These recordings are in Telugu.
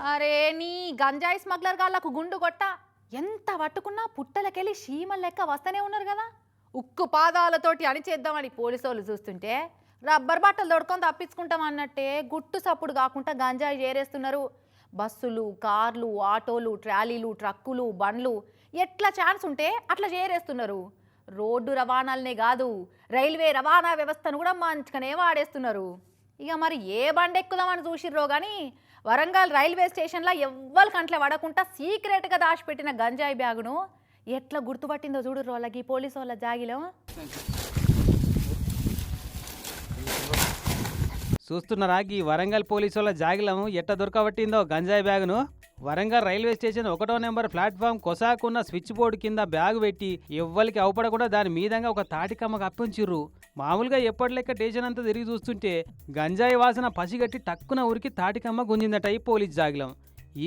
అరే నీ గంజాయి స్మగ్లర్ గాళ్ళకు గుండు కొట్ట ఎంత పట్టుకున్నా పుట్టలకెళ్ళి చీమల లెక్క వస్తూనే ఉన్నారు కదా. ఉక్కు పాదాలతోటి అణిచేద్దామని పోలీసు వాళ్ళు చూస్తుంటే రబ్బర్ బట్టలు దొడుకొని తప్పించుకుంటాం అన్నట్టే గుట్టు సప్పుడు కాకుండా గంజాయి చేరేస్తున్నారు. బస్సులు, కార్లు, ఆటోలు, ట్రాలీలు, ట్రక్కులు, బండ్లు ఎట్లా ఛాన్స్ ఉంటే అట్లా చేరేస్తున్నారు. రోడ్డు రవాణాలనే కాదు రైల్వే రవాణా వ్యవస్థను కూడా మంచిగానే వాడేస్తున్నారు. ఇక మరి ఏ బండి ఎక్కుదామని చూసిర్రో కానీ వరంగల్ రైల్వే స్టేషన్లో ఎవ్వరి కంట్ల పడకుండా సీక్రెట్గా దాచిపెట్టిన గంజాయి బ్యాగును ఎట్లా గుర్తుపట్టిందో చూడు వాళ్ళకి పోలీసు వాళ్ళ జాగిలో. చూస్తున్నారా ఈ వరంగల్ పోలీసు వాళ్ళ జాగిలం ఎట్ట దొరకబట్టిందో గంజాయి బ్యాగును. వరంగల్ రైల్వే స్టేషన్ 1వ నెంబర్ ప్లాట్ఫామ్ కొసాకున్న స్విచ్ బోర్డు కింద బ్యాగు పెట్టి ఎవ్వరికి అవపడకుండా దాని మీదంగా ఒక తాటికమ్మకు అప్పించిర్రు. మామూలుగా ఎప్పటి లెక్క స్టేషన్ అంతా తిరిగి చూస్తుంటే గంజాయి వాసన పసిగట్టి టక్కున ఉరికి తాటికమ్మ గుంజిందట ఈ పోలీస్ జాగిలం.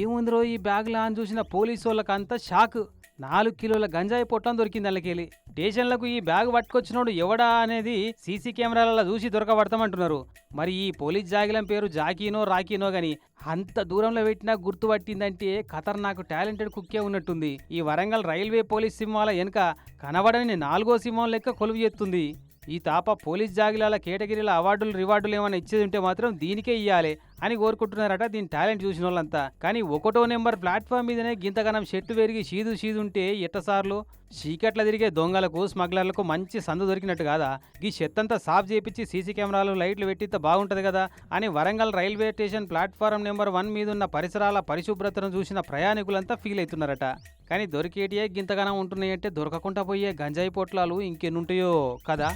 ఏముందిరో ఈ బ్యాగులా అని చూసిన పోలీసు వాళ్ళకంతా షాక్. 4 కిలోల గంజాయి పొట్టం దొరికింది అల్లకెళ్ళి. స్టేషన్లకు ఈ బ్యాగు పట్టుకొచ్చినోడు ఎవడా అనేది సీసీ కెమెరాలలో చూసి దొరకబడతామంటున్నారు. మరి ఈ పోలీస్ జాగిలం పేరు జాకీనో రాకీనో గాని అంత దూరంలో పెట్టినా గుర్తుపట్టిందంటే ఖతర్నాకు టాలెంటెడ్ కుక్కే ఉన్నట్టుంది. ఈ వరంగల్ రైల్వే పోలీస్ సింహాల వెనుక కనబడని 4వ సింహం లెక్క కొలువు చేస్తుంది. ఈ తాప పోలీస్ జాగిలాల కేటగిరీల అవార్డులు రివార్డులు ఏమైనా ఇచ్చేది ఉంటే మాత్రం దీనికే ఇయ్యాలి అని కోరుకుంటున్నారట దీని టాలెంట్ చూసిన వాళ్ళంతా. కానీ 1వ నెంబర్ ప్లాట్ఫామ్ మీదనే గింతగనం షెట్టు పెరిగి షీదు ఉంటే ఎట్టసార్లు చీకట్ల తిరిగే దొంగలకు స్మగ్లర్లకు మంచి సందు దొరికినట్టు కాదా? ఈ షెత్తంతా సాఫ్ చేపించి సీసీ కెమెరాలు లైట్లు పెట్టితే బాగుంటుంది కదా అని Warangal railway station platform number 1 మీదున్న పరిసరాల పరిశుభ్రతను చూసిన ప్రయాణికులంతా ఫీల్ అవుతున్నారట. కానీ దొరికేటియే గింతగానం ఉంటున్నాయంటే దొరకకుండా పోయే గంజాయి పొట్లాలు ఇంకెన్నుంటాయో కదా.